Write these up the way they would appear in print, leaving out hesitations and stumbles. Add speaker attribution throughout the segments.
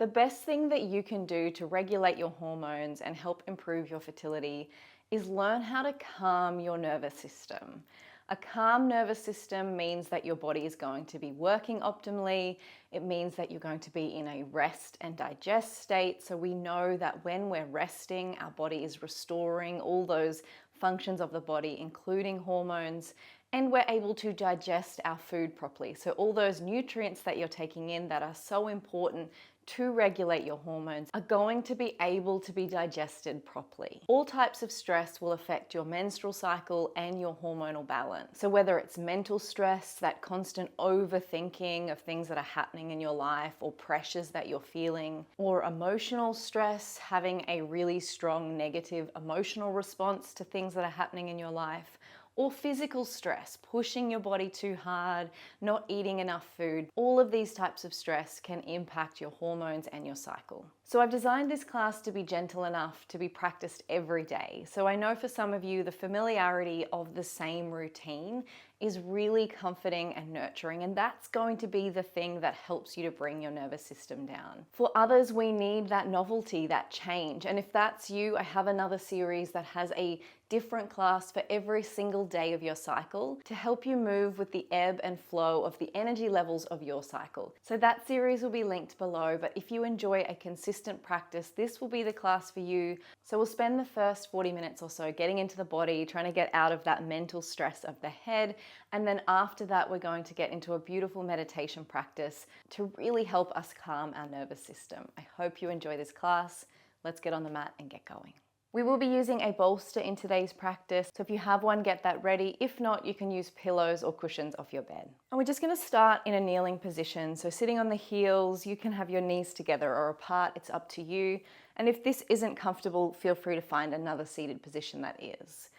Speaker 1: The best thing that you can do to regulate your hormones and help improve your fertility is learn how to calm your nervous system. A calm nervous system means that your body is going to be working optimally. It means that you're going to be in a rest and digest state. So we know that when we're resting, our body is restoring all those functions of the body, including hormones, and we're able to digest our food properly. So all those nutrients that you're taking in that are so important to regulate your hormones are going to be able to be digested properly. All types of stress will affect your menstrual cycle and your hormonal balance. So whether it's mental stress, that constant overthinking of things that are happening in your life or pressures that you're feeling, or emotional stress, having a really strong negative emotional response to things that are happening in your life, or physical stress, pushing your body too hard, not eating enough food. All of these types of stress can impact your hormones and your cycle. So I've designed this class to be gentle enough to be practiced every day. So I know for some of you, the familiarity of the same routine is really comforting and nurturing, and that's going to be the thing that helps you to bring your nervous system down. For others, we need that novelty, that change. And if that's you, I have another series that has a different class for every single day of your cycle to help you move with the ebb and flow of the energy levels of your cycle. So that series will be linked below, but if you enjoy a consistent practice, this will be the class for you. So we'll spend the first 40 minutes or so getting into the body, trying to get out of that mental stress of the head. And then after that, we're going to get into a beautiful meditation practice to really help us calm our nervous system. I hope you enjoy this class. Let's get on the mat and get going. We will be using a bolster in today's practice, so if you have one, get that ready. If not, you can use pillows or cushions off your bed. And we're just going to start in a kneeling position. So sitting on the heels, you can have your knees together or apart, it's up to you. And if this isn't comfortable, feel free to find another seated position that is.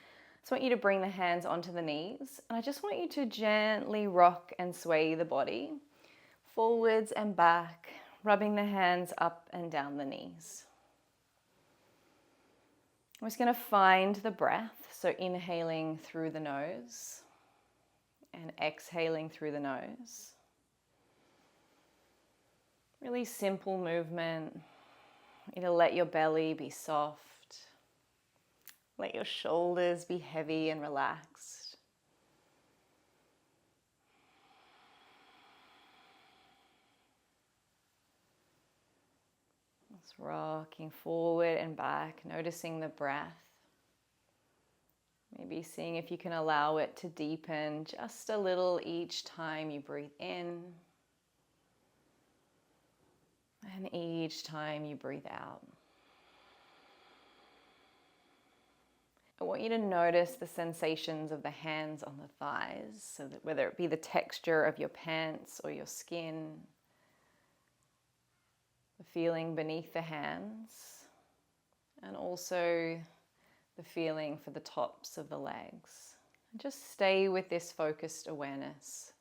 Speaker 1: So I want you to bring the hands onto the knees, and I just want you to gently rock and sway the body forwards and back, rubbing the hands up and down the knees. I'm just going to find the breath, so inhaling through the nose and exhaling through the nose. Really simple movement. You need to let your belly be soft. Let your shoulders be heavy and relaxed. Just rocking forward and back, noticing the breath. Maybe seeing if you can allow it to deepen just a little each time you breathe in and each time you breathe out. I want you to notice the sensations of the hands on the thighs, so that whether it be the texture of your pants or your skin, the feeling beneath the hands, and also the feeling for the tops of the legs. And just stay with this focused awareness,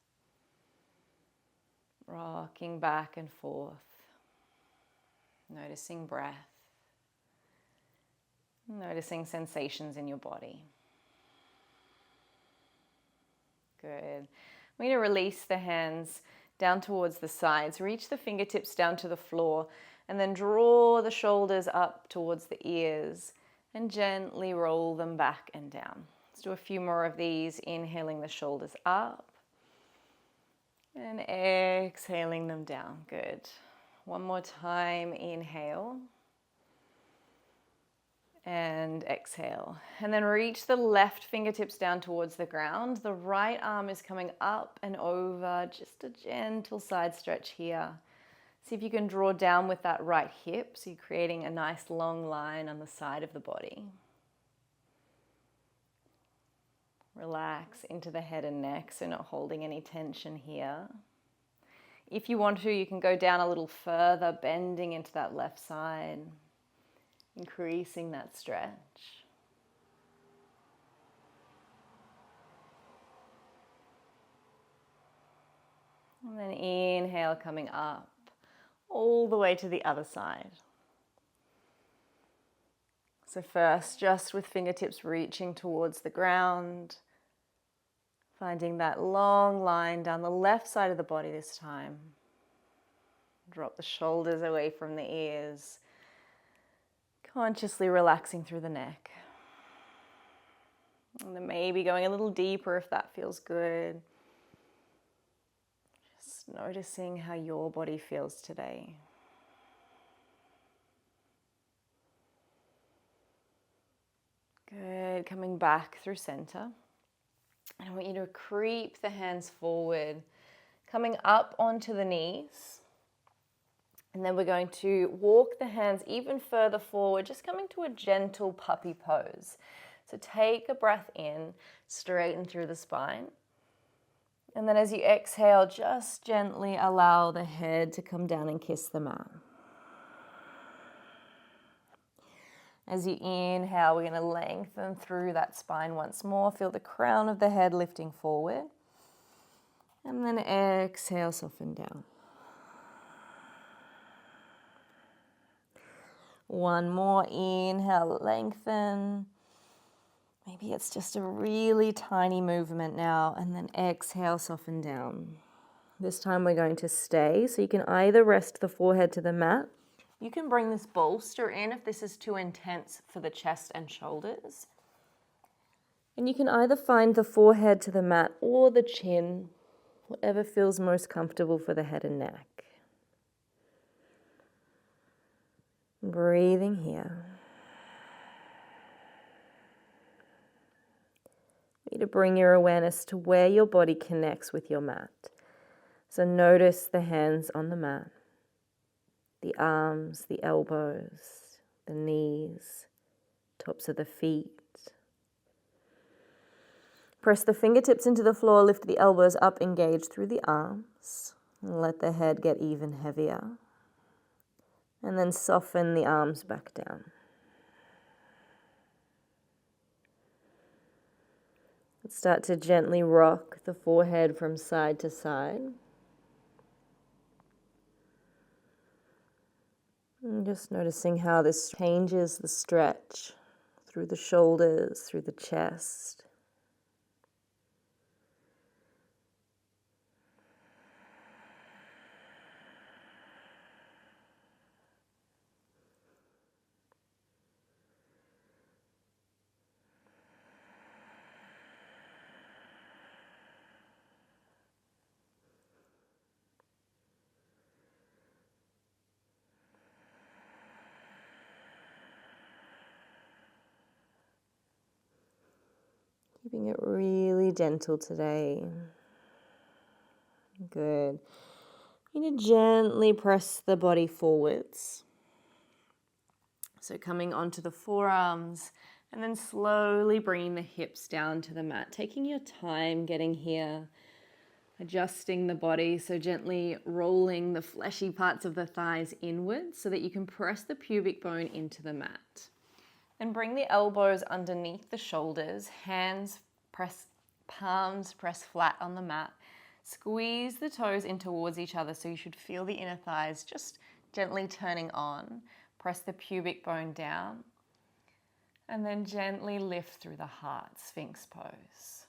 Speaker 1: rocking back and forth, noticing breath, noticing sensations in your body. Good. We're going to release the hands down towards the sides. Reach the fingertips down to the floor and then draw the shoulders up towards the ears and gently roll them back and down. Let's do a few more of these, inhaling the shoulders up and exhaling them down. Good. One more time, inhale and exhale. And then reach the left fingertips down towards the ground. The right arm is coming up and over, just a gentle side stretch here. See if you can draw down with that right hip, so you're creating a nice long line on the side of the body. Relax into the head and neck, so not holding any tension here. If you want to, you can go down a little further, bending into that left side, increasing that stretch. And then inhale, coming up all the way to the other side. So first, just with fingertips reaching towards the ground, finding that long line down the left side of the body this time. Drop the shoulders away from the ears. Consciously relaxing through the neck. And then maybe going a little deeper if that feels good. Just noticing how your body feels today. Good. Coming back through center. And I want you to creep the hands forward, coming up onto the knees. And then we're going to walk the hands even further forward, just coming to a gentle puppy pose. So take a breath in, straighten through the spine. And then as you exhale, just gently allow the head to come down and kiss the mat. As you inhale, we're going to lengthen through that spine once more. Feel the crown of the head lifting forward. And then exhale, soften down. One more inhale, lengthen. Maybe it's just a really tiny movement now. And then exhale, soften down. This time we're going to stay. So you can either rest the forehead to the mat. You can bring this bolster in if this is too intense for the chest and shoulders. And you can either find the forehead to the mat or the chin, whatever feels most comfortable for the head and neck. Breathing here. You need to bring your awareness to where your body connects with your mat. So notice the hands on the mat, the arms, the elbows, the knees, tops of the feet. Press the fingertips into the floor, lift the elbows up, engage through the arms, and let the head get even heavier. And then soften the arms back down. Start to gently rock the forehead from side to side. And just noticing how this changes the stretch through the shoulders, through the chest. Keeping it really gentle today. Good. You need to gently press the body forwards. So coming onto the forearms and then slowly bringing the hips down to the mat. Taking your time getting here. Adjusting the body, so gently rolling the fleshy parts of the thighs inwards so that you can press the pubic bone into the mat. And bring the elbows underneath the shoulders, palms press flat on the mat. Squeeze the toes in towards each other so you should feel the inner thighs just gently turning on. Press the pubic bone down. And then gently lift through the heart, Sphinx pose.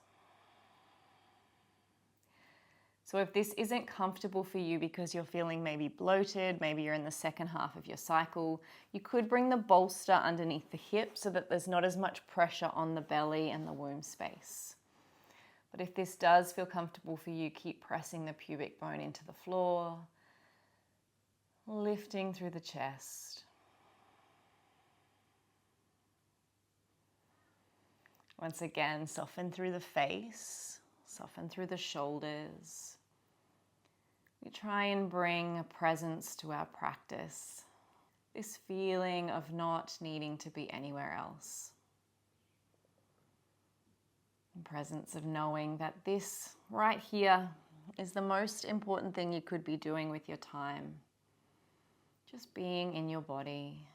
Speaker 1: So if this isn't comfortable for you because you're feeling maybe bloated, maybe you're in the second half of your cycle, you could bring the bolster underneath the hip so that there's not as much pressure on the belly and the womb space. But if this does feel comfortable for you, keep pressing the pubic bone into the floor, lifting through the chest. Once again, soften through the face, soften through the shoulders. We try and bring a presence to our practice, this feeling of not needing to be anywhere else. And presence of knowing that this right here is the most important thing you could be doing with your time. Just being in your body,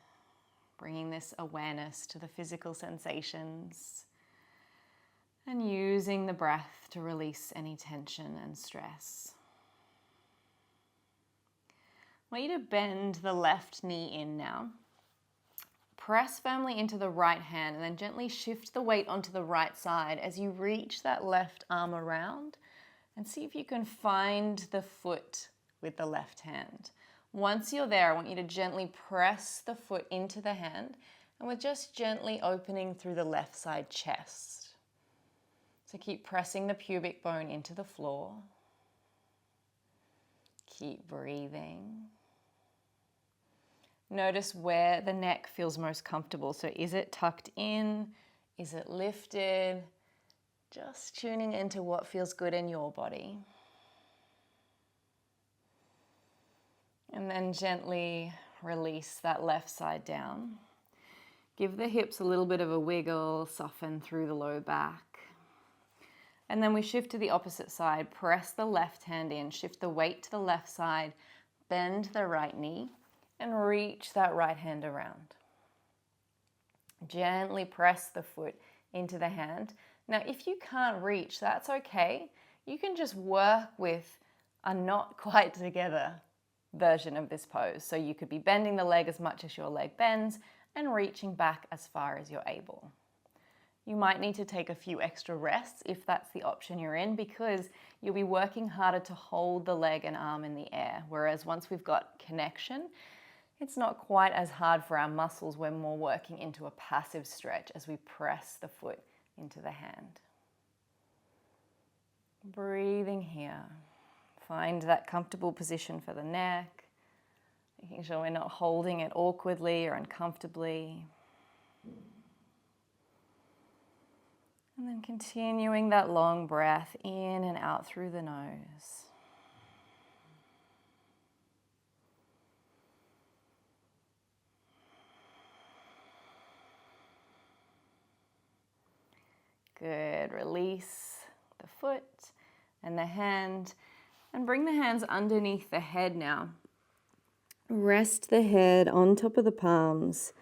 Speaker 1: bringing this awareness to the physical sensations, and using the breath to release any tension and stress. I want you to bend the left knee in now. Press firmly into the right hand and then gently shift the weight onto the right side as you reach that left arm around and see if you can find the foot with the left hand. Once you're there, I want you to gently press the foot into the hand, and we're just gently opening through the left side chest. So keep pressing the pubic bone into the floor. Keep breathing. Notice where the neck feels most comfortable. So is it tucked in? Is it lifted? Just tuning into what feels good in your body. And then gently release that left side down. Give the hips a little bit of a wiggle, soften through the low back. And then we shift to the opposite side. Press the left hand in, shift the weight to the left side, bend the right knee, and reach that right hand around. Gently press the foot into the hand. Now, if you can't reach, that's okay. You can just work with a not quite together version of this pose. So you could be bending the leg as much as your leg bends and reaching back as far as you're able. You might need to take a few extra rests if that's the option you're in, because you'll be working harder to hold the leg and arm in the air. Whereas once we've got connection, it's not quite as hard for our muscles. We're more working into a passive stretch as we press the foot into the hand. Breathing here. Find that comfortable position for the neck, making sure we're not holding it awkwardly or uncomfortably. And then continuing that long breath in and out through the nose. Good. Release the foot and the hand, and bring the hands underneath the head now. Rest the head on top of the palms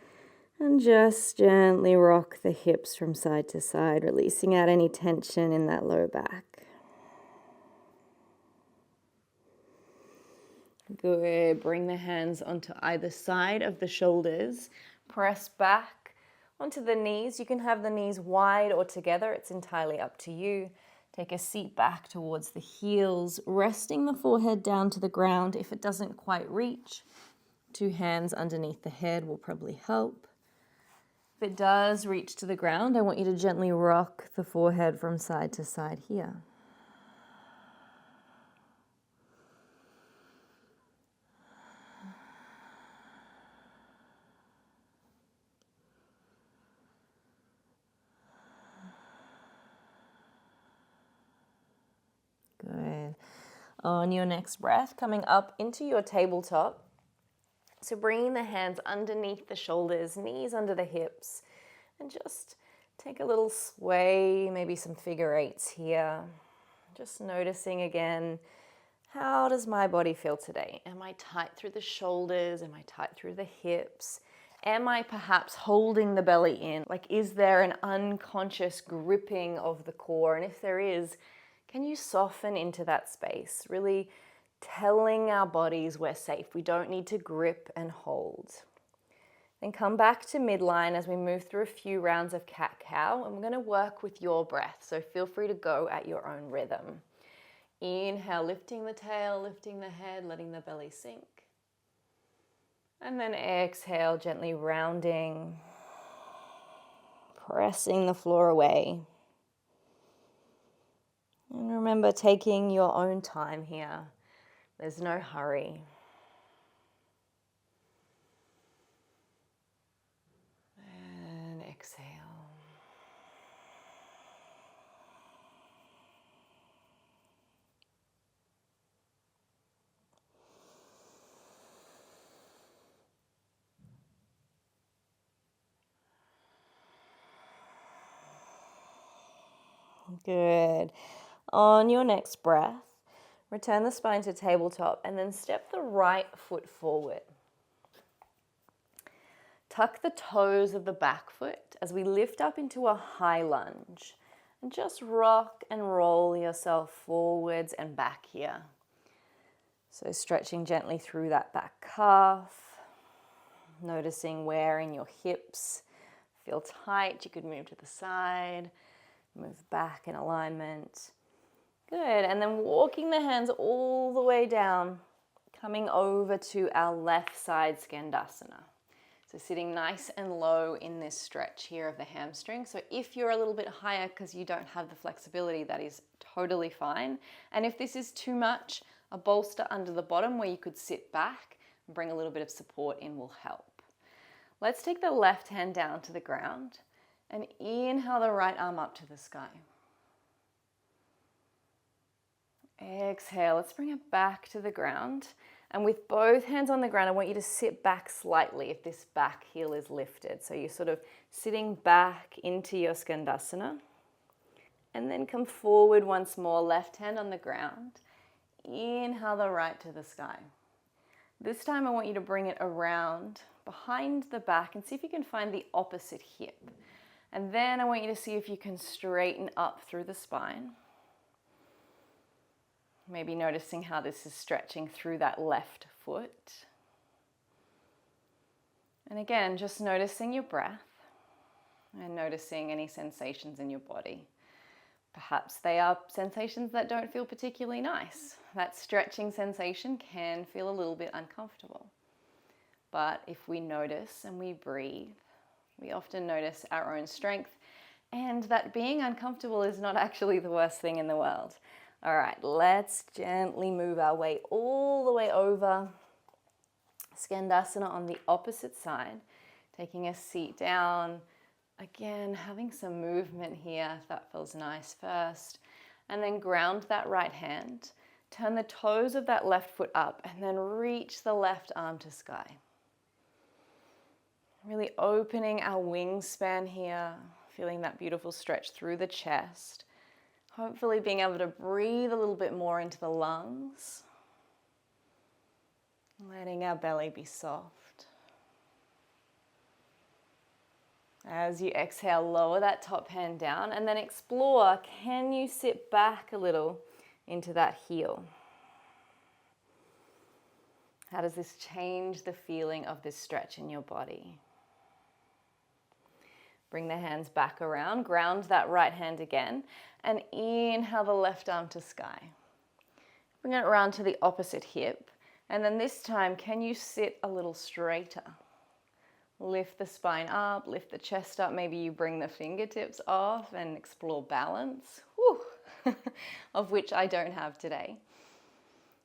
Speaker 1: and just gently rock the hips from side to side, releasing out any tension in that low back. Good. Bring the hands onto either side of the shoulders. Press back onto the knees. You can have the knees wide or together. It's entirely up to you. Take a seat back towards the heels, resting the forehead down to the ground. If it doesn't quite reach, 2 hands underneath the head will probably help. If it does reach to the ground, I want you to gently rock the forehead from side to side here. Good. On your next breath, coming up into your tabletop. So bringing the hands underneath the shoulders, knees under the hips, and just take a little sway, maybe some figure eights here. Just noticing again, how does my body feel today? Am I tight through the shoulders? Am I tight through the hips? Am I perhaps holding the belly in? Like, is there an unconscious gripping of the core? And if there is, can you soften into that space? Really telling our bodies we're safe. We don't need to grip and hold. Then come back to midline as we move through a few rounds of cat-cow, and we're going to work with your breath, so feel free to go at your own rhythm. Inhale, lifting the tail, lifting the head, letting the belly sink. And then exhale, gently rounding, pressing the floor away. And remember, taking your own time here. There's no hurry. And exhale. Good. On your next breath, return the spine to tabletop and then step the right foot forward. Tuck the toes of the back foot as we lift up into a high lunge. And just rock and roll yourself forwards and back here. So stretching gently through that back calf. Noticing where in your hips feel tight. You could move to the side. Move back in alignment. Good, and then walking the hands all the way down, Coming over to our left side Skandasana. So sitting nice and low in this stretch here of the hamstring. So if you're a little bit higher because you don't have the flexibility, that is totally fine. And if this is too much, a bolster under the bottom where you could sit back and bring a little bit of support in will help. Let's take the left hand down to the ground and inhale the right arm up to the sky. Exhale, let's bring it back to the ground. And with both hands on the ground, I want you to sit back slightly if this back heel is lifted. So you're sort of sitting back into your Skandasana. And then come forward once more, left hand on the ground. Inhale the right to the sky. This time I want you to bring it around behind the back and see if you can find the opposite hip. And then I want you to see if you can straighten up through the spine. Maybe noticing how this is stretching through that left foot. And again, just noticing your breath and noticing any sensations in your body. Perhaps they are sensations that don't feel particularly nice. That stretching sensation can feel a little bit uncomfortable. But if we notice and we breathe, we often notice our own strength, and that being uncomfortable is not actually the worst thing in the world. All right, let's gently move our way all the way over. Skandasana on the opposite side, taking a seat down. Again, having some movement here, if that feels nice first. And then ground that right hand. Turn the toes of that left foot up and then reach the left arm to sky. Really opening our wingspan here, feeling that beautiful stretch through the chest. Hopefully being able to breathe a little bit more into the lungs. Letting our belly be soft. As you exhale, lower that top hand down and then explore, can you sit back a little into that heel? How does this change the feeling of this stretch in your body? Bring the hands back around, ground that right hand again, and inhale the left arm to sky. Bring it around to the opposite hip, and then this time, can you sit a little straighter? Lift the spine up, lift the chest up, maybe you bring the fingertips off and explore balance, of which I don't have today.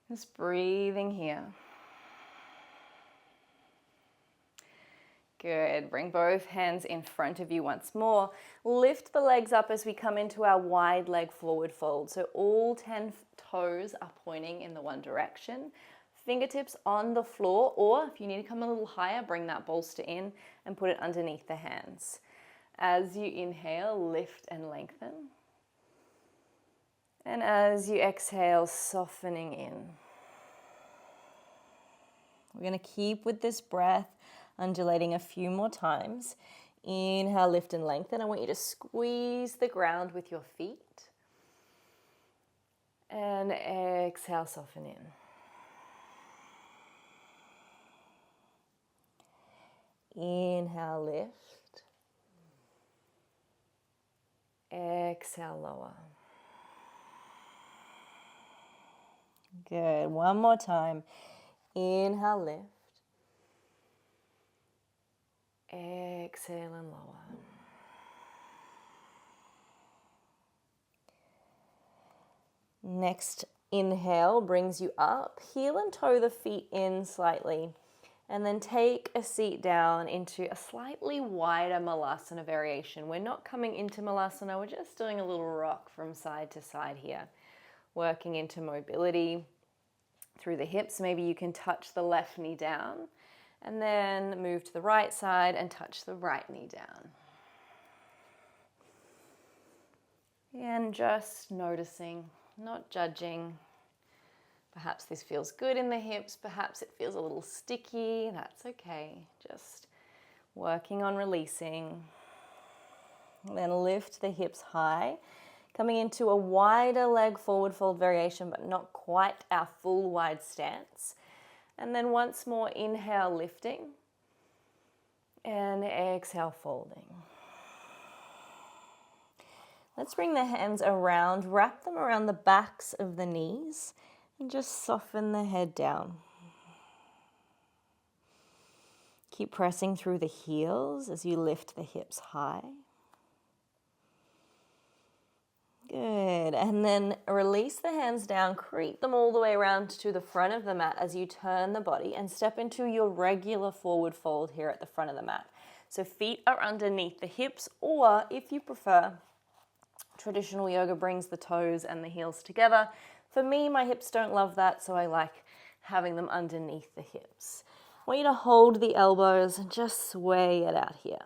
Speaker 1: Just breathing here. Good. Bring both hands in front of you once more. Lift the legs up as we come into our wide leg forward fold. So all 10 toes are pointing in the one direction. Fingertips on the floor, or if you need to come a little higher, bring that bolster in and put it underneath the hands. As you inhale, lift and lengthen. And as you exhale, softening in. We're going to keep with this breath, undulating a few more times. Inhale, lift and lengthen. I want you to squeeze the ground with your feet. And exhale, soften in. Inhale, lift. Exhale, lower. Good. One more time. Inhale, lift. Exhale and lower. Next inhale brings you up. Heel and toe the feet in slightly. And then take a seat down into a slightly wider Malasana variation. We're not coming into Malasana, we're just doing a little rock from side to side here. Working into mobility through the hips. Maybe you can touch the left knee down. And then move to the right side and touch the right knee down. And just noticing, not judging. Perhaps this feels good in the hips, perhaps it feels a little sticky, that's okay. Just working on releasing. And then lift the hips high, coming into a wider leg forward fold variation, but not quite our full wide stance. And then once more, inhale, lifting, and exhale, folding. Let's bring the hands around, wrap them around the backs of the knees, and just soften the head down.
Speaker 2: Keep pressing through the heels as you lift the hips high. Good. And then release the hands down, creep them all the way around to the front of the mat as you turn the body and step into your regular forward fold here at the front of the mat. So feet are underneath the hips, or if you prefer, traditional yoga brings the toes and the heels together. For me, my hips don't love that, so I like having them underneath the hips. I want you to hold the elbows and just sway it out here.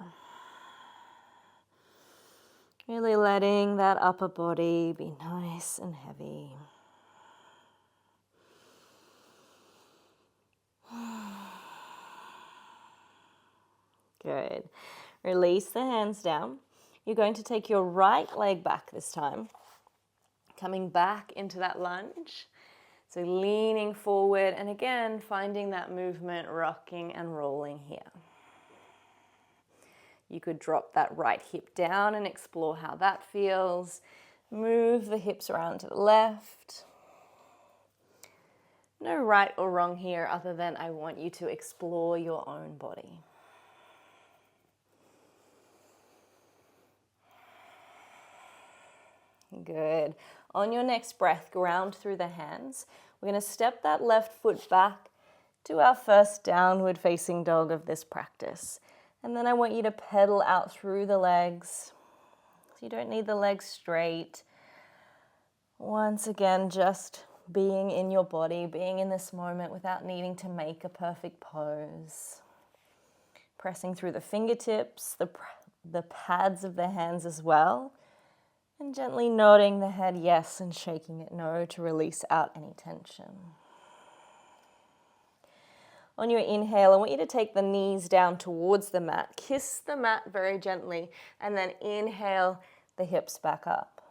Speaker 2: Really letting that upper body be nice and heavy. Good. Release the hands down. You're going to take your right leg back this time, coming back into that lunge. So leaning forward and again, finding that movement, rocking and rolling here. You could drop that right hip down and explore how that feels. Move the hips around to the left. No right or wrong here other than I want you to explore your own body. Good. On your next breath, ground through the hands. We're going to step that left foot back to our first downward facing dog of this practice. And then I want you to pedal out through the legs. So you don't need the legs straight. Once again, just being in your body, being in this moment without needing to make a perfect pose. Pressing through the fingertips, the pads of the hands as well. And gently nodding the head yes and shaking it no to release out any tension. On your inhale, I want you to take the knees down towards the mat. Kiss the mat very gently and then inhale the hips back up.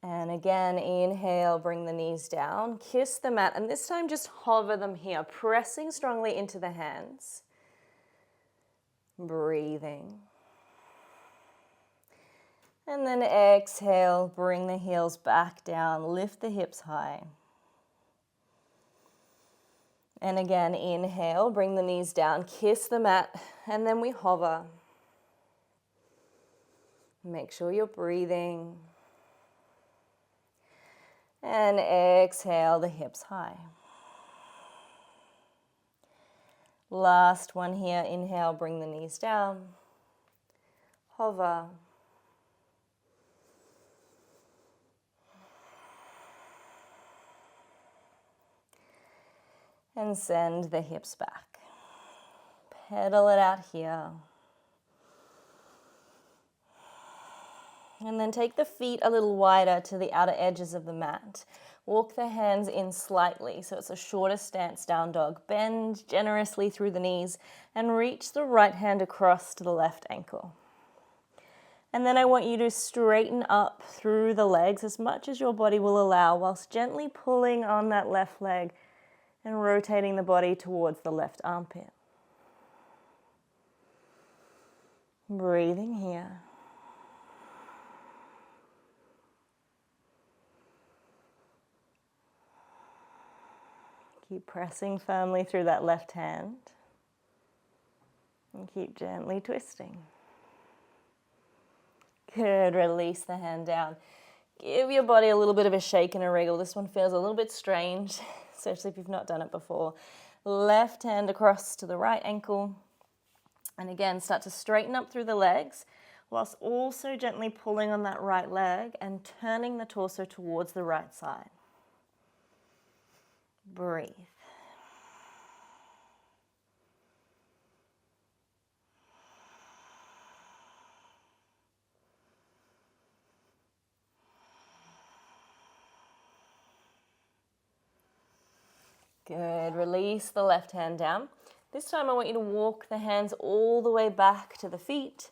Speaker 2: And again, inhale, bring the knees down, kiss the mat, and this time just hover them here, pressing strongly into the hands. Breathing. And then exhale, bring the heels back down, lift the hips high. And again, inhale, bring the knees down, kiss the mat, and then we hover. Make sure you're breathing. And exhale, the hips high. Last one here, inhale, bring the knees down, hover. And send the hips back. Pedal it out here. And then take the feet a little wider to the outer edges of the mat. Walk the hands in slightly, so it's a shorter stance, down dog. Bend generously through the knees and reach the right hand across to the left ankle. And then I want you to straighten up through the legs as much as your body will allow, whilst gently pulling on that left leg and rotating the body towards the left armpit. Breathing here. Keep pressing firmly through that left hand. And keep gently twisting. Good, release the hand down. Give your body a little bit of a shake and a wriggle. This one feels a little bit strange, especially if you've not done it before. Left hand across to the right ankle. And again, start to straighten up through the legs, whilst also gently pulling on that right leg and turning the torso towards the right side. Breathe. Good, release the left hand down. This time I want you to walk the hands all the way back to the feet.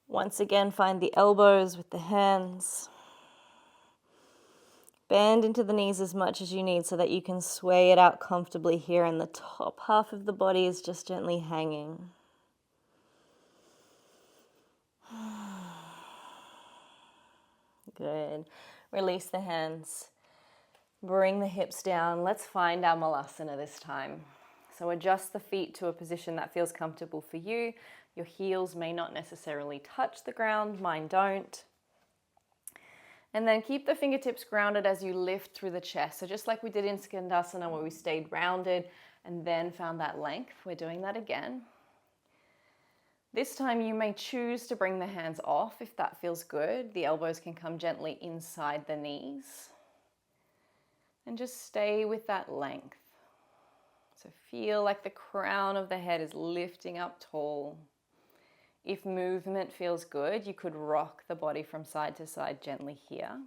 Speaker 2: Once again, find the elbows with the hands. Bend into the knees as much as you need so that you can sway it out comfortably here, and the top half of the body is just gently hanging. Good. Release the hands. Bring the hips down. Let's find our Malasana this time.
Speaker 1: So adjust the feet to a position that feels comfortable for you. Your heels may not necessarily touch the ground, mine don't. And then keep the fingertips grounded as you lift through the chest. So just like we did in Skandasana where we stayed rounded and then found that length, we're doing that again. This time you may choose to bring the hands off if that feels good. The elbows can come gently inside the knees. And just stay with that length. So feel like the crown of the head is lifting up tall. If movement feels good, you could rock the body from side to side gently here.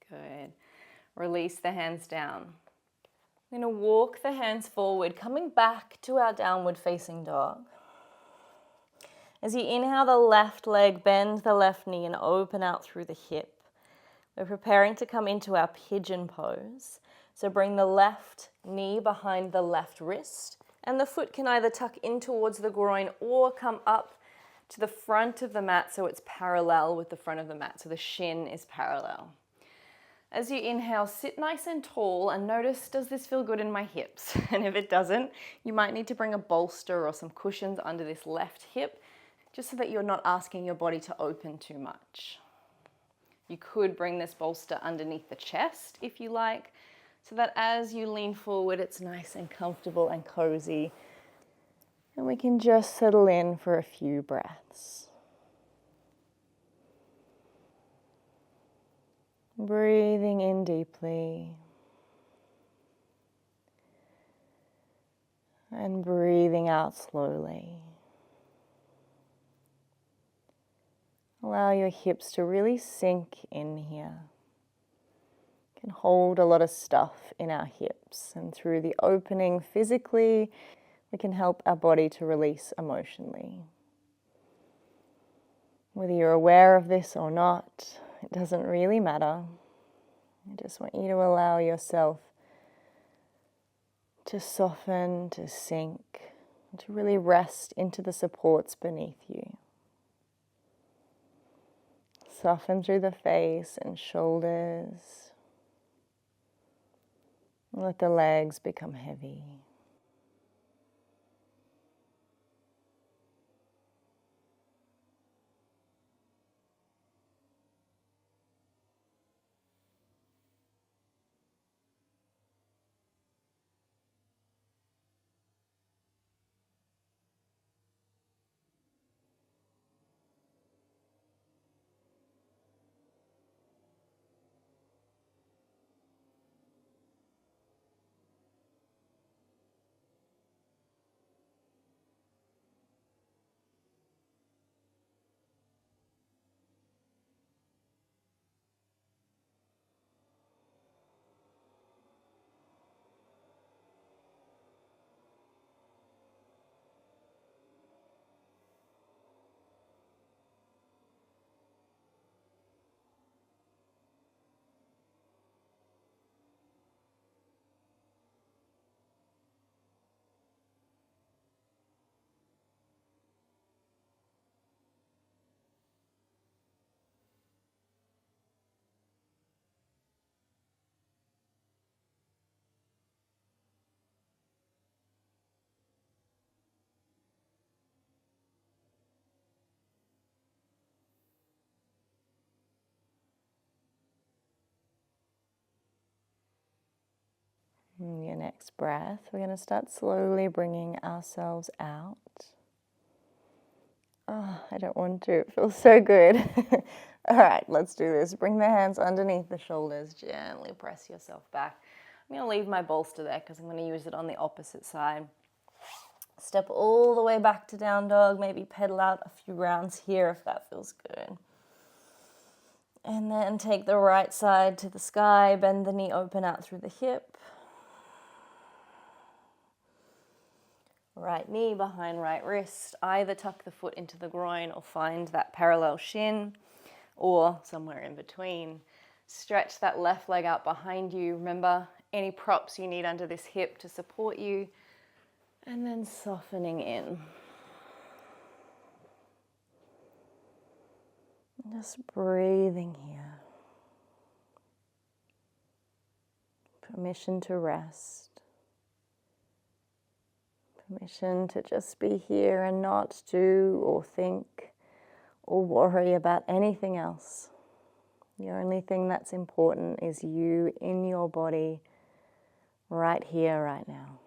Speaker 1: Good. Release the hands down. We're going to walk the hands forward, coming back to our downward facing dog. As you inhale the left leg, bend the left knee and open out through the hip. We're preparing to come into our pigeon pose. So bring the left knee behind the left wrist, and the foot can either tuck in towards the groin or come up to the front of the mat so it's parallel with the front of the mat, so the shin is parallel. As you inhale, sit nice and tall and notice, does this feel good in my hips? And if it doesn't, you might need to bring a bolster or some cushions under this left hip, just so that you're not asking your body to open too much. You could bring this bolster underneath the chest if you like, so that as you lean forward, it's nice and comfortable and cozy. And we can just settle in for a few breaths. Breathing in deeply. And breathing out slowly. Allow your hips to really sink in here. You can hold a lot of stuff in our hips, and through the opening physically, we can help our body to release emotionally. Whether you're aware of this or not, it doesn't really matter. I just want you to allow yourself to soften, to sink, to really rest into the supports beneath you. Soften through the face and shoulders. Let the legs become heavy. Your next breath, we're going to start slowly bringing ourselves out. Oh, I don't want to. It feels so good. All right, let's do this. Bring the hands underneath the shoulders. Gently press yourself back. I'm going to leave my bolster there because I'm going to use it on the opposite side. Step all the way back to down dog. Maybe pedal out a few rounds here if that feels good. And then take the right side to the sky. Bend the knee open out through the hip. Right knee behind right wrist. Either tuck the foot into the groin or find that parallel shin, or somewhere in between. Stretch that left leg out behind you. Remember, any props you need under this hip to support you. And then softening in. Just breathing here. Permission to rest. Permission to just be here and not do or think or worry about anything else. The only thing that's important is you in your body right here, right now.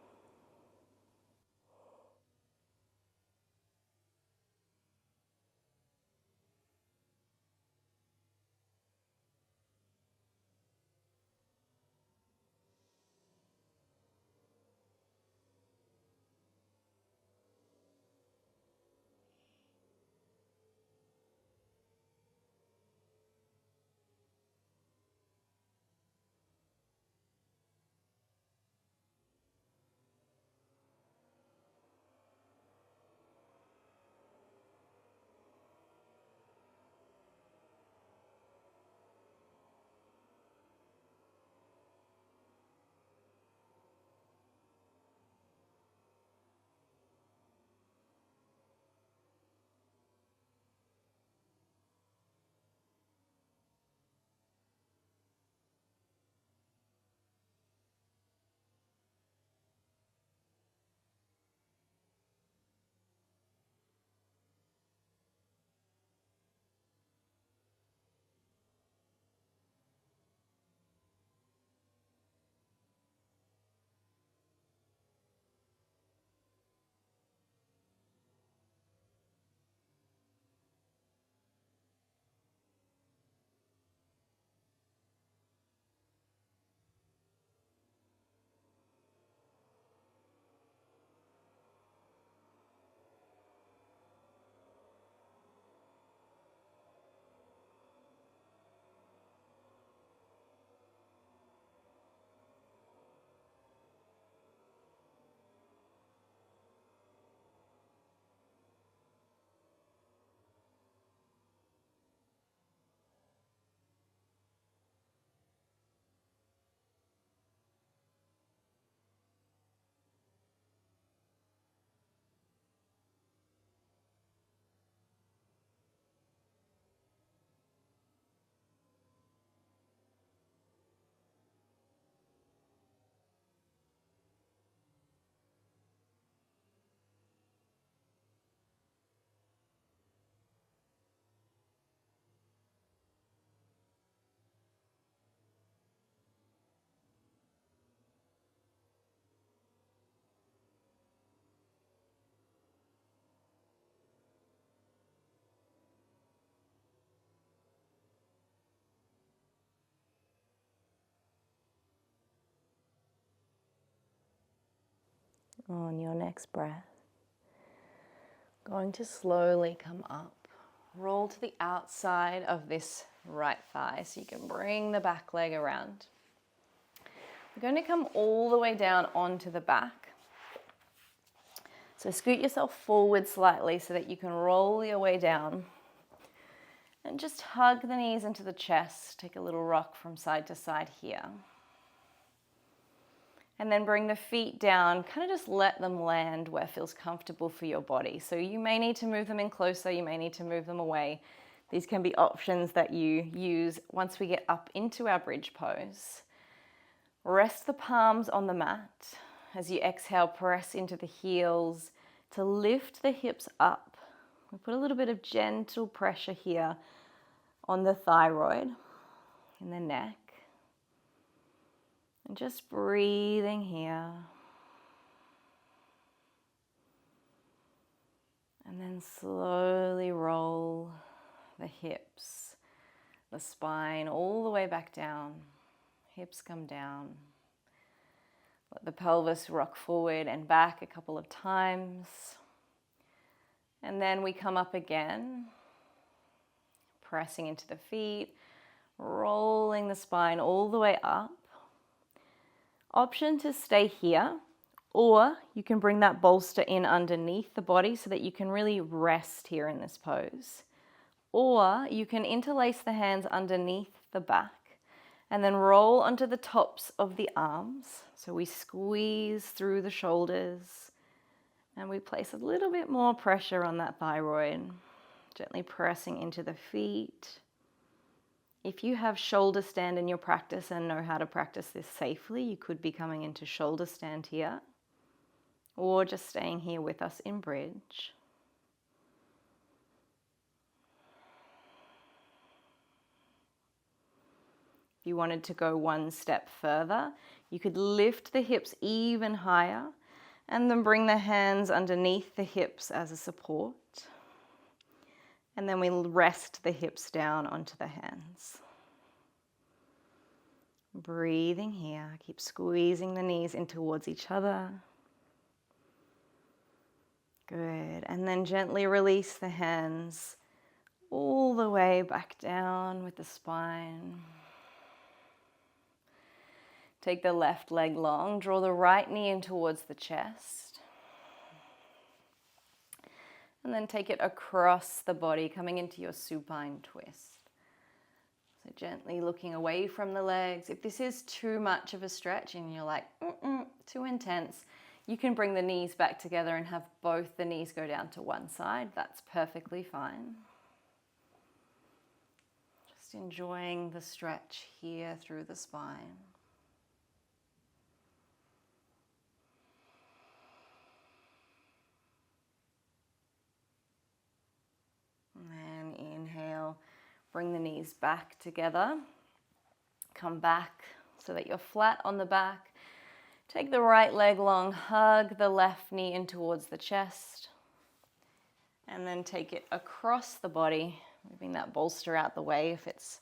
Speaker 1: On your next breath, going to slowly come up. Roll to the outside of this right thigh so you can bring the back leg around. We're going to come all the way down onto the back. So scoot yourself forward slightly so that you can roll your way down. And just hug the knees into the chest. Take a little rock from side to side here. And then bring the feet down, kind of just let them land where feels comfortable for your body. So you may need to move them in closer, you may need to move them away. These can be options that you use once we get up into our bridge pose. Rest the palms on the mat. As you exhale, press into the heels to lift the hips up. We put a little bit of gentle pressure here on the thyroid and the neck. And just breathing here. And then slowly roll the hips, the spine all the way back down. Hips come down. Let the pelvis rock forward and back a couple of times. And then we come up again, pressing into the feet, rolling the spine all the way up. Option to stay here, or you can bring that bolster in underneath the body so that you can really rest here in this pose. Or you can interlace the hands underneath the back and then roll onto the tops of the arms. So we squeeze through the shoulders,
Speaker 2: And we place a little bit more pressure on that thyroid, gently pressing into the feet. If you have shoulder stand in your practice and know how to practice this safely, you could be coming into shoulder stand here, or just staying here with us in bridge. If you wanted to go one step further, you could lift the hips even higher and then bring the hands underneath the hips as a support. And then we'll rest the hips down onto the hands. Breathing here, keep squeezing the knees in towards each other. Good, and then gently release the hands all the way back down with the spine. Take the left leg long, draw the right knee in towards the chest. And then take it across the body, coming into your supine twist. So gently looking away from the legs. If this is too much of a stretch and you're like, too intense, you can bring the knees back together and have both the knees go down to one side. That's perfectly fine. Just enjoying the stretch here through the spine. And then inhale, bring the knees back together. Come back so that you're flat on the back. Take the right leg long, hug the left knee in towards the chest. And then take it across the body, moving that bolster out the way if it's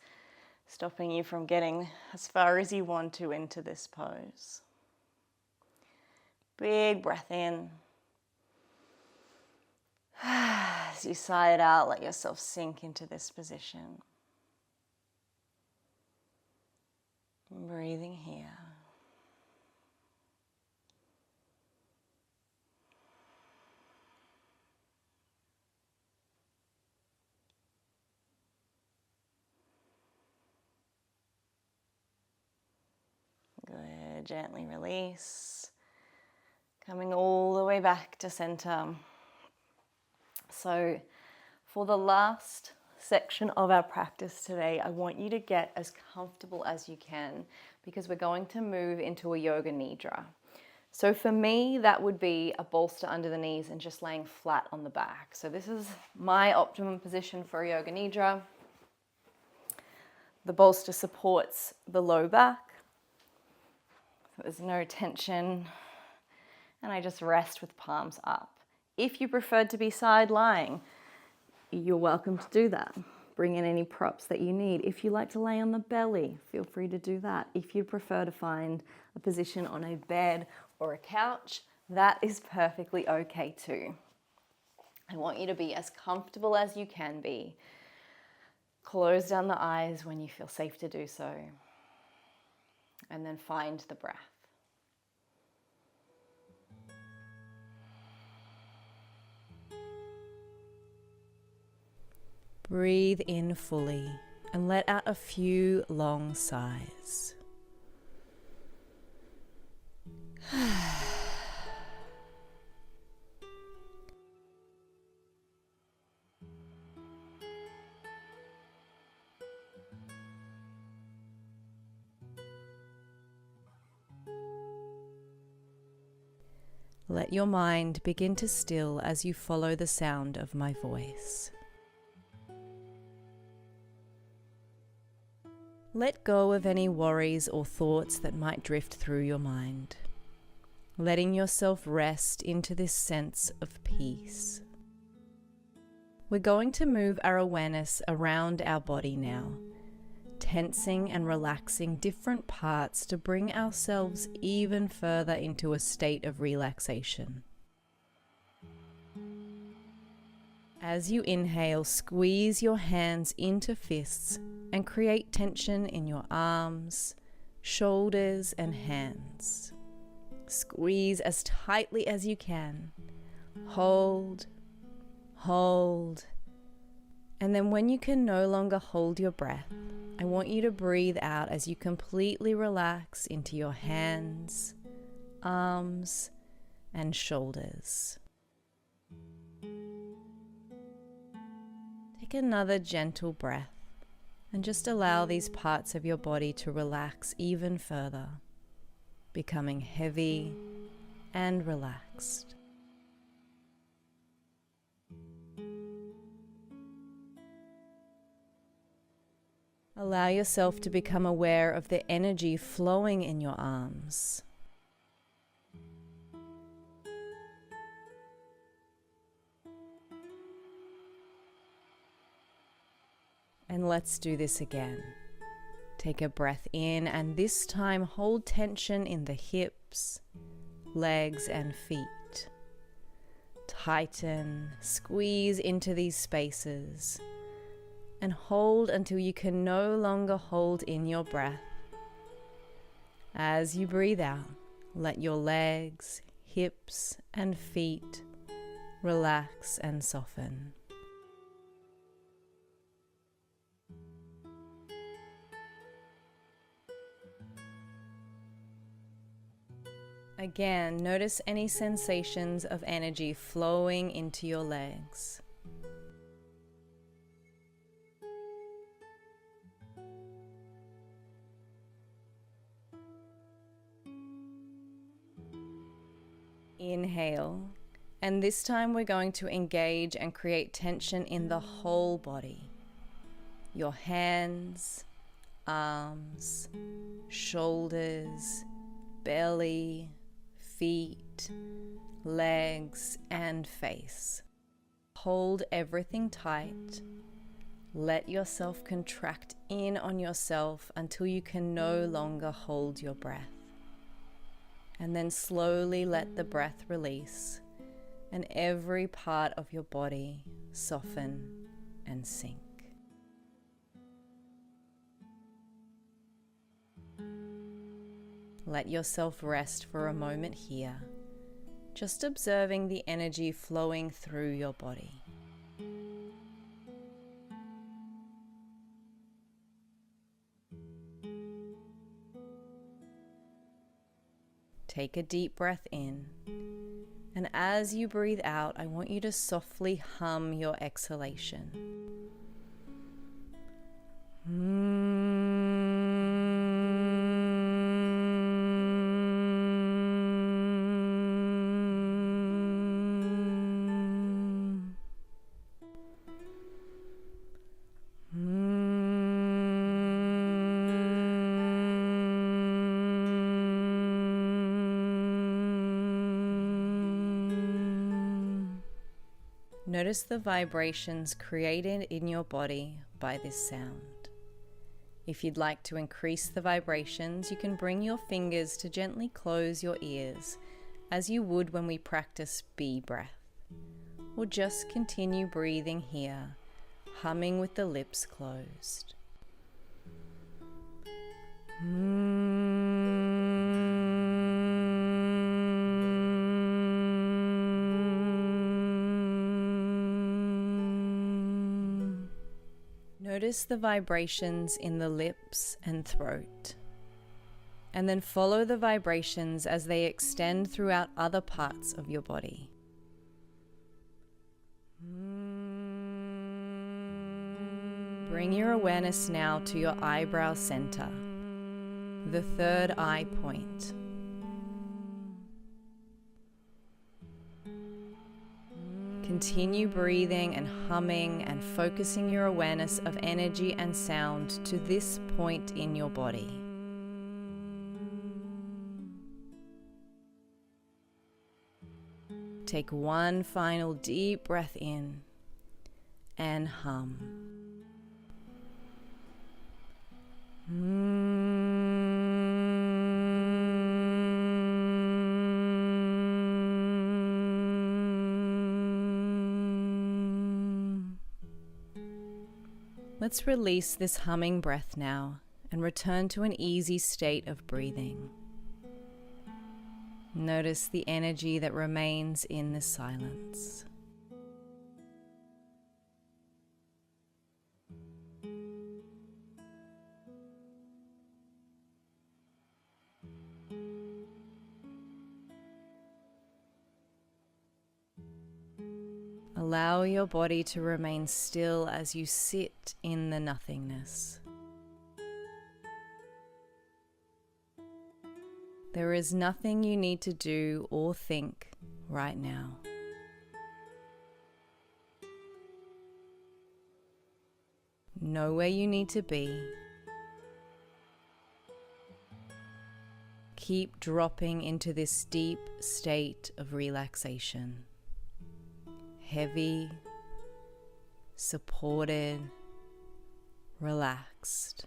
Speaker 2: stopping you from getting as far as you want to into this pose. Big breath in. As you sigh it out, let yourself sink into this position. Breathing here. Good, gently release. Coming all the way back to center. So for the last section of our practice today, I want you to get as comfortable as you can because we're going to move into a yoga nidra. So for me, that would be a bolster under the knees and just laying flat on the back. So this is my optimum position for a yoga nidra. The bolster supports the low back. So there's no tension. And I just rest with palms up. If you prefer to be side lying, you're welcome to do that. Bring in any props that you need. If you like to lay on the belly, feel free to do that. If you prefer to find a position on a bed or a couch, that is perfectly okay too. I want you to be as comfortable as you can be. Close down the eyes when you feel safe to do so. And then find the breath.
Speaker 3: Breathe in fully and let out a few long sighs. Let your mind begin to still as you follow the sound of my voice. Let go of any worries or thoughts that might drift through your mind, letting yourself rest into this sense of peace. We're going to move our awareness around our body now, tensing and relaxing different parts to bring ourselves even further into a state of relaxation. As you inhale, squeeze your hands into fists and create tension in your arms, shoulders, and hands. Squeeze as tightly as you can. Hold, hold, and then when you can no longer hold your breath, I want you to breathe out as you completely relax into your hands, arms, and shoulders. take another gentle breath and just allow these parts of your body to relax even further, becoming heavy and relaxed. Allow yourself to become aware of the energy flowing in your arms. And let's do this again. Take a breath in, and this time hold tension in the hips, legs, and feet. Tighten, squeeze into these spaces, and hold until you can no longer hold in your breath. As you breathe out, let your legs, hips, and feet relax and soften. Again, notice any sensations of energy flowing into your legs. Inhale, and this time we're going to engage and create tension in the whole body. Your hands, arms, shoulders, belly, feet, legs, and face. Hold everything tight. Let yourself contract in on yourself until you can no longer hold your breath. And then slowly let the breath release, and every part of your body soften and sink. Let yourself rest for a moment here, just observing the energy flowing through your body. Take a deep breath in, and as you breathe out, I want you to softly hum your exhalation. Notice the vibrations created in your body by this sound. If you'd like to increase the vibrations, you can bring your fingers to gently close your ears, as you would when we practice bee breath. Or just continue breathing here, humming with the lips closed. Notice the vibrations in the lips and throat, and then follow the vibrations as they extend throughout other parts of your body. Bring your awareness now to your eyebrow center, the third eye point. Continue breathing and humming and focusing your awareness of energy and sound to this point in your body. Take one final deep breath in and hum. Let's release this humming breath now and return to an easy state of breathing. Notice the energy that remains in the silence. Allow your body to remain still as you sit in the nothingness. There is nothing you need to do or think right now. Know where you need to be. Keep dropping into this deep state of relaxation. Heavy, supported, relaxed.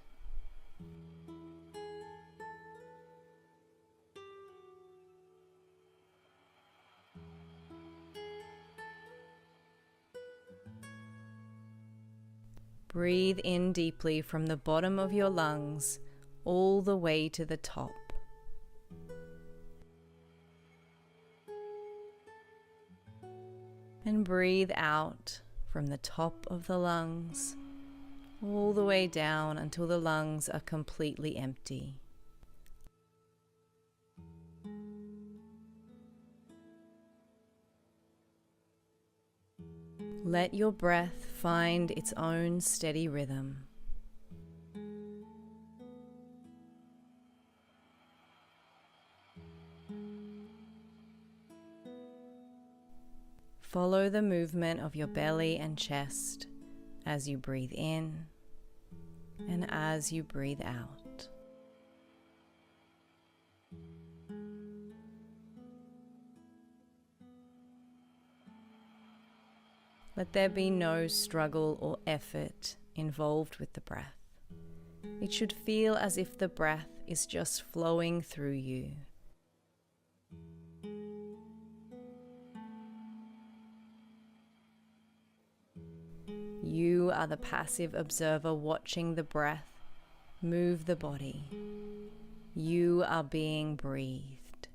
Speaker 3: Breathe in deeply from the bottom of your lungs all the way to the top. And breathe out from the top of the lungs all the way down until the lungs are completely empty. Let your breath find its own steady rhythm. Follow the movement of your belly and chest as you breathe in and as you breathe out. Let there be no struggle or effort involved with the breath. It should feel as if the breath is just flowing through you. You are the passive observer watching the breath move the body. You are being breathed.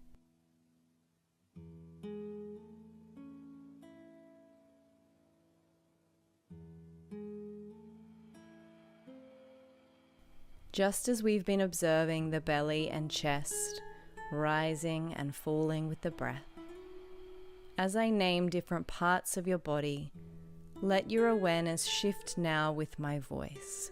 Speaker 3: Just as we've been observing the belly and chest rising and falling with the breath, as I name different parts of your body, let your awareness shift now with my voice.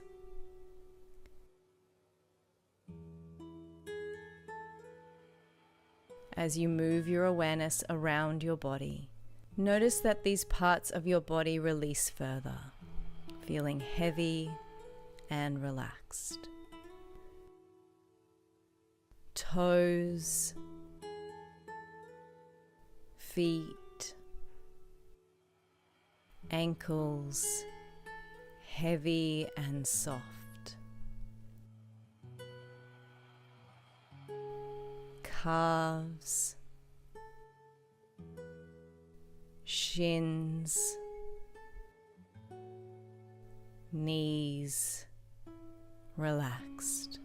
Speaker 3: As you move your awareness around your body, notice that these parts of your body release further, feeling heavy and relaxed. Toes, feet, ankles, heavy and soft. Calves, shins, knees, relaxed.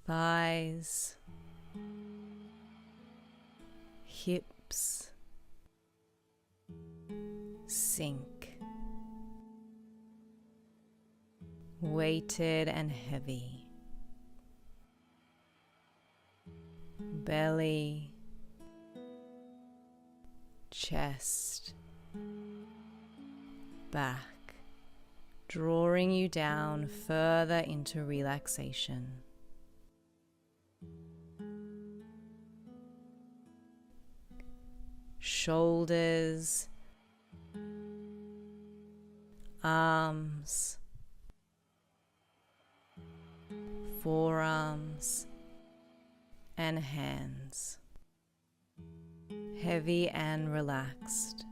Speaker 3: Thighs, hips, sink, weighted and heavy. Belly, chest, back, drawing you down further into relaxation. Shoulders, arms, forearms, and hands, heavy and relaxed.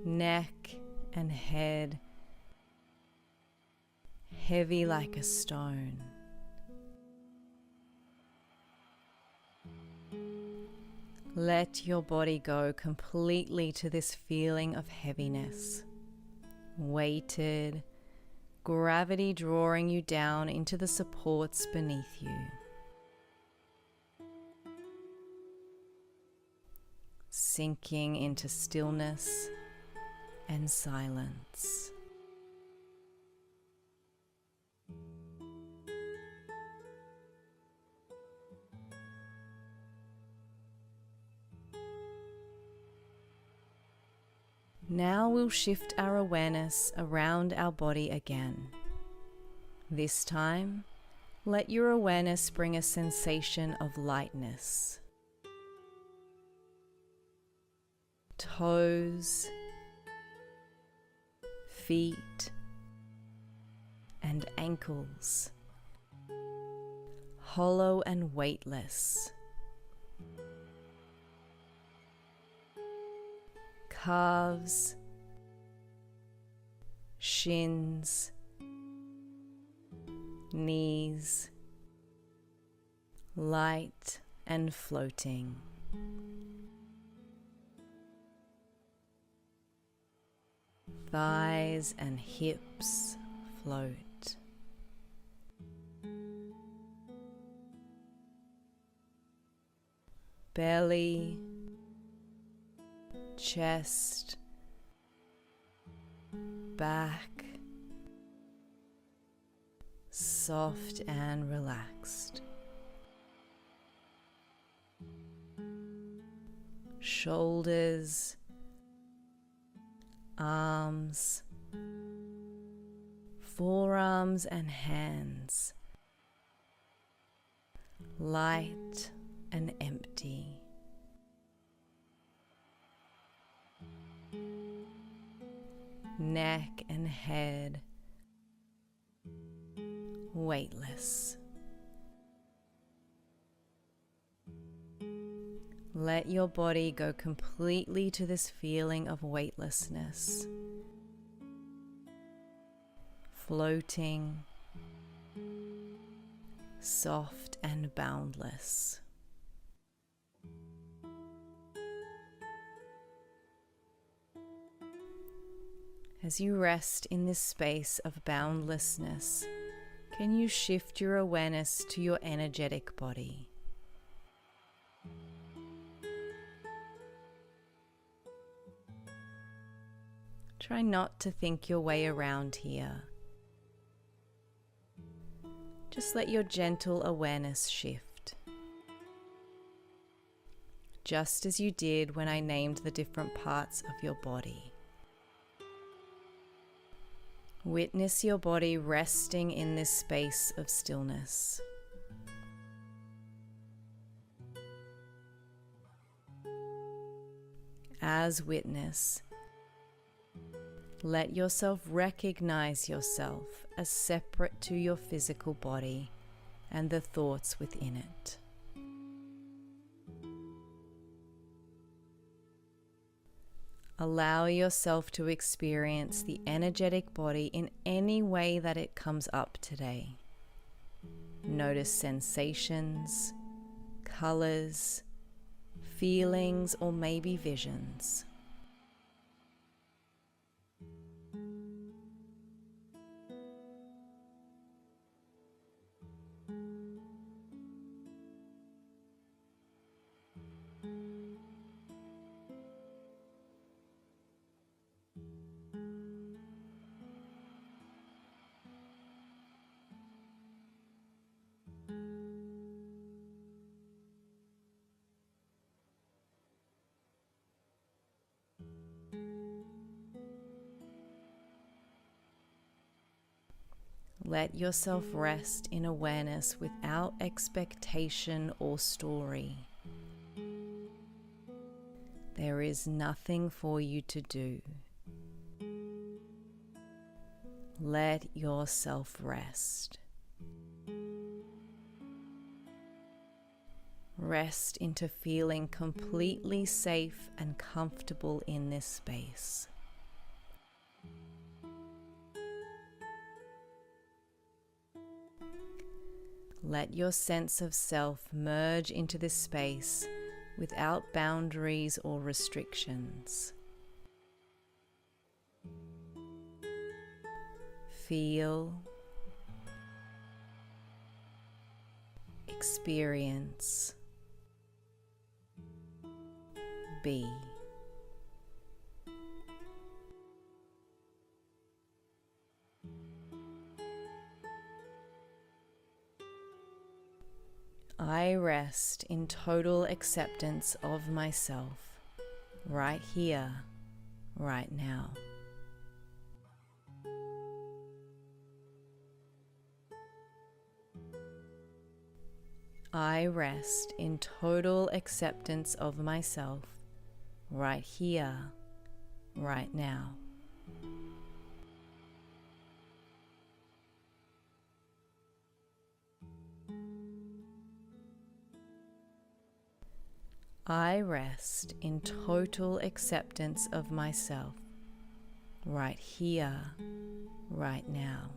Speaker 3: Neck and head, heavy like a stone. Let your body go completely to this feeling of heaviness, weighted, gravity drawing you down into the supports beneath you. Sinking into stillness and silence. Now we'll shift our awareness around our body again. This time, let your awareness bring a sensation of lightness. Toes, feet, and ankles, hollow and weightless. Calves, shins, knees, light and floating. Thighs and hips float. Belly, chest, back, soft and relaxed. Shoulders, arms, forearms and hands, light and empty. Neck and head, weightless. Let your body go completely to this feeling of weightlessness, floating, soft and boundless. As you rest in this space of boundlessness, can you shift your awareness to your energetic body? Try not to think your way around here. Just let your gentle awareness shift. Just as you did when I named the different parts of your body. Witness your body resting in this space of stillness. As witness, let yourself recognize yourself as separate to your physical body and the thoughts within it. Allow yourself to experience the energetic body in any way that it comes up today. Notice sensations, colors, feelings, or maybe visions. Let yourself rest in awareness without expectation or story. There is nothing for you to do. Let yourself rest. Rest into feeling completely safe and comfortable in this space. Let your sense of self merge into this space without boundaries or restrictions. Feel, experience, be. I rest in total acceptance of myself, right here, right now. I rest in total acceptance of myself right here, right now. I rest in total acceptance of myself right here, right now.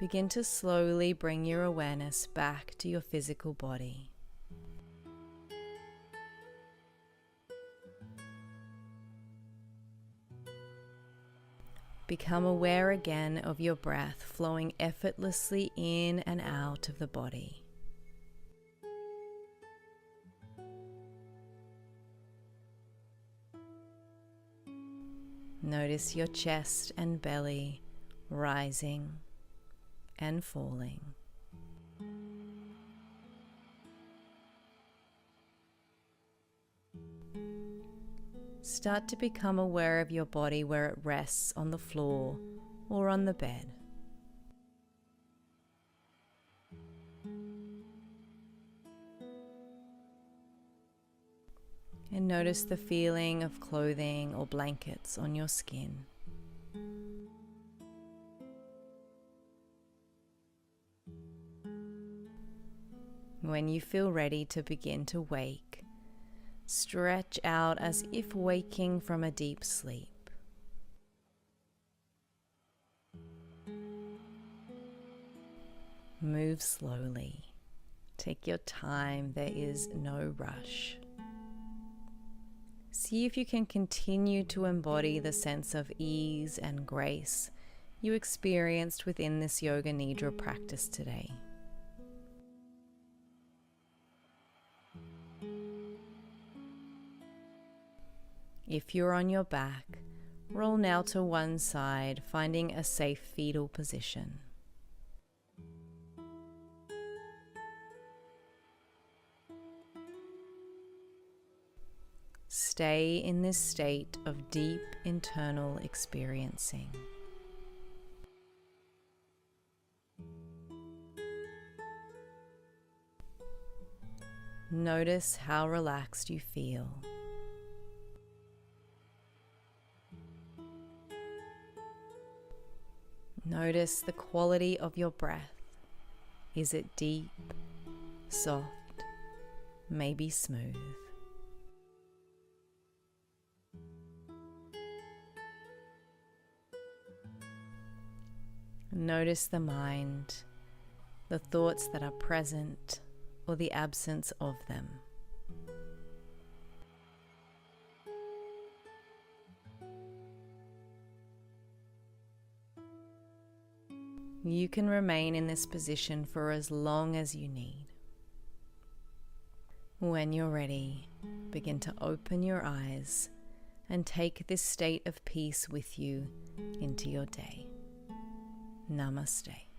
Speaker 3: Begin to slowly bring your awareness back to your physical body. Become aware again of your breath flowing effortlessly in and out of the body. Notice your chest and belly rising and falling. Start to become aware of your body where it rests on the floor or on the bed. And notice the feeling of clothing or blankets on your skin. When you feel ready to begin to wake, stretch out as if waking from a deep sleep. Move slowly. Take your time, there is no rush. See if you can continue to embody the sense of ease and grace you experienced within this Yoga Nidra practice today. If you're on your back, roll now to one side, finding a safe fetal position. Stay in this state of deep internal experiencing. Notice how relaxed you feel. Notice the quality of your breath. Is it deep, soft, maybe smooth? Notice the mind, the thoughts that are present or the absence of them. You can remain in this position for as long as you need. When you're ready, begin to open your eyes and take this state of peace with you into your day. Namaste.